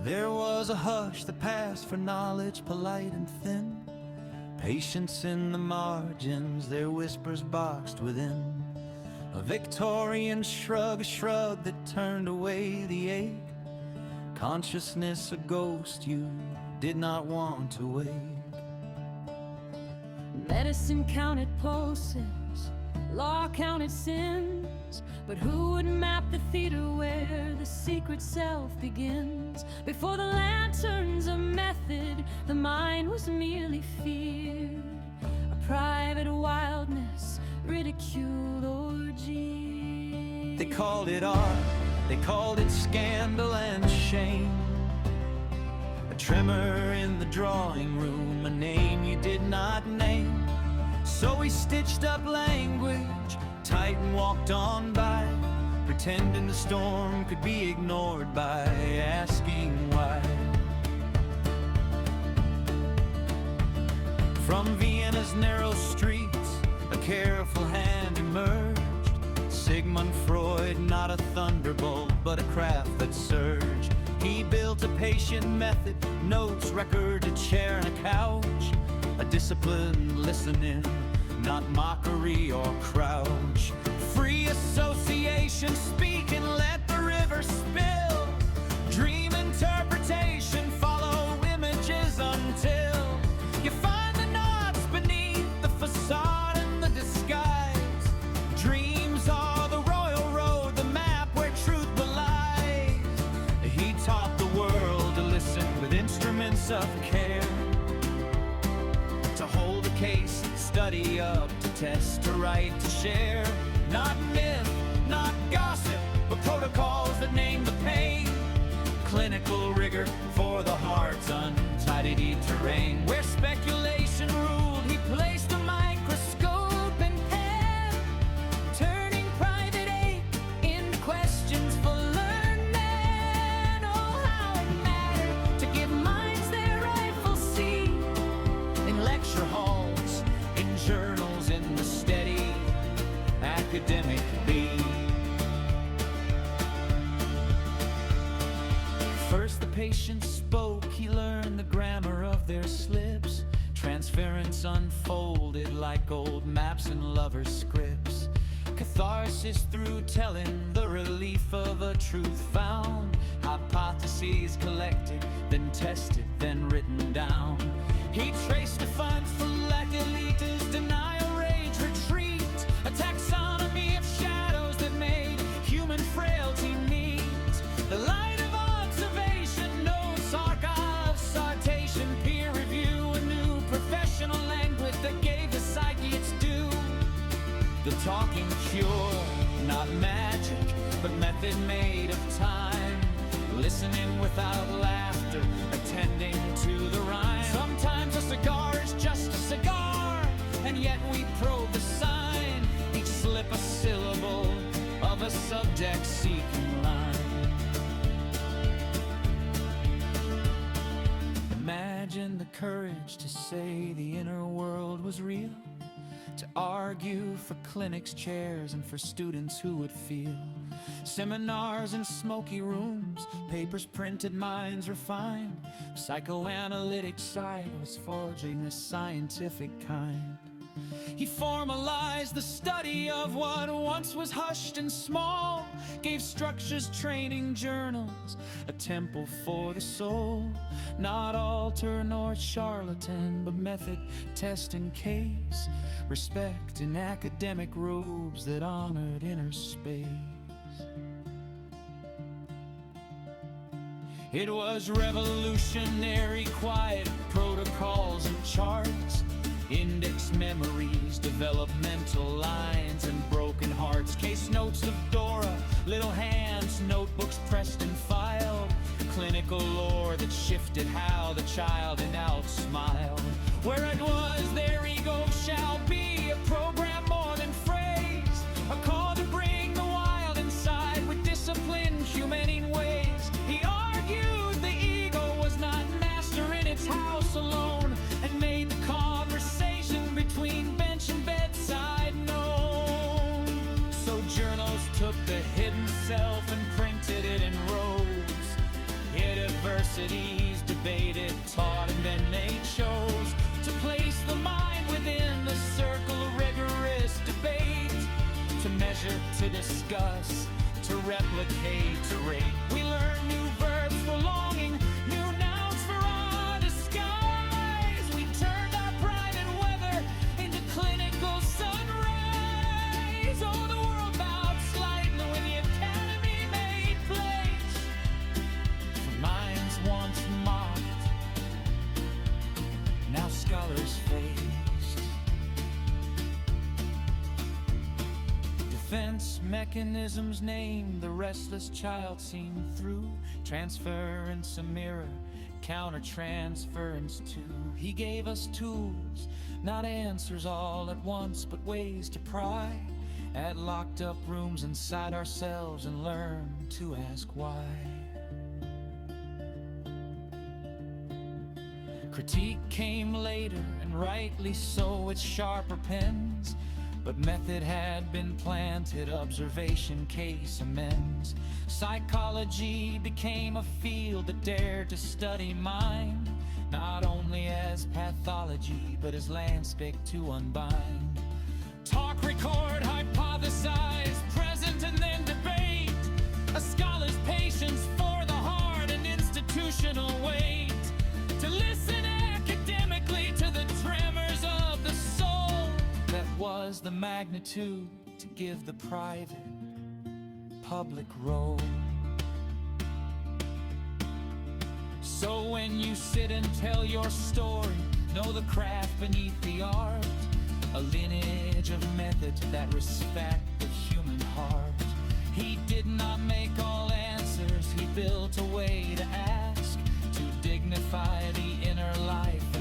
There was a hush that passed for knowledge, polite and thin. Patience in the margins, their whispers boxed within. A Victorian shrug, a shrug that turned away the ache. Consciousness a ghost you did not want to wake. Medicine counted pulses, law counted sins, but who would map the theater where the secret self begins? Before the lanterns of method, the mind was merely feared, a private wildness, ridiculed orgy. They called it art, they called it scandal and shame. A tremor in the drawing room, a name you did not name. So we stitched up language tight and walked on by, pretending the storm could be ignored by asking why. From Vienna's narrow streets, a careful hand emerged. Sigmund Freud, not a thunderbolt, but a craft that surged. He built a patient method, notes, record, a chair and a couch. A disciplined listening, not mockery or crouch. Free association, speak and let the river spill. Dream interpretation, follow images until you find the knots beneath the facade and the disguise. Dreams are the royal road, the map where truth belies. He taught the world to listen with instruments of care, to hold a case, study up, to test, to write, to share. Not myth, not gossip, but protocols that name the pain. Clinical rigor for the heart's untidy terrain. Where speculation ruled, he placed a microscope and pen, turning private ache into questions for learned men. Oh, how it mattered to give minds their rightful seat, in lecture halls, in journals, in the steady academic beat. First the patient spoke, he learned the grammar of their slips. Transference unfolded like old maps and lovers' scripts. Catharsis through telling, the relief of a truth found. Hypotheses collected, then tested, then written down. He traced defiance for lack, elitists, denial, rage, retreat. A taxonomy of shadows that made human frailty neat. The light of observation, notes, archives, citation, peer review, a new professional language that gave the psyche its due. The talking cure, not magic, but method made of time. Listening without laughter, attending to the rhyme. Sometimes a cigar is just a cigar, and yet we probe the sign. Each slip a syllable of a subject seeking line. Imagine the courage to say the inner world was real, to argue for clinics, chairs, and for students who would feel. Seminars in smoky rooms, papers printed, minds refined. Psychoanalytic side was forging a scientific kind. He formalized the study of what once was hushed and small, gave structures, training, journals, a temple for the soul. Not altar nor charlatan, but method, test, and case. Respect in academic robes that honored inner space. It was revolutionary, quiet protocols and charts. Index memories, developmental lines, and broken hearts. Case notes of Dora, little hands, notebooks pressed and filed. Clinical lore that shifted how the child and out smiled. Where it was, their ego shall be, a program more than phrase. A call to bring the wild inside with discipline, humane ways. He argued the ego was not master in its house alone, and made the conversation between bench and bedside known. So journals took the hidden self and printed it in rows. It a verse universities debated, taught, and then they chose to place the mind within the circle of rigorous debate, to measure, to discuss, to replicate, to rate. We learn new verbs for longing, new nouns for our disguise. We turned our pride and weather into clinical sunrise. Oh, the world bowed slightly when the academy made place for minds once mocked, now scholars faced. Defense mechanisms named the restless child seen through. Transference a mirror, countertransference too. He gave us tools, not answers all at once, but ways to pry at locked up rooms inside ourselves and learn to ask why. Critique came later, and rightly so, with sharper pens. But method had been planted, observation, case amends. Psychology became a field that dared to study mind, not only as pathology, but as landscape to unbind. Talk, record, hypothesize, present and then debate. A scholar's patience for the heart and institutional weight. To listen academically to the tremors of the soul. That was the magnitude to give the private public role. So when you sit and tell your story, know the craft beneath the art, a lineage of methods that respect the human heart. He did not make all answers, he built a way to ask, to dignify the inner life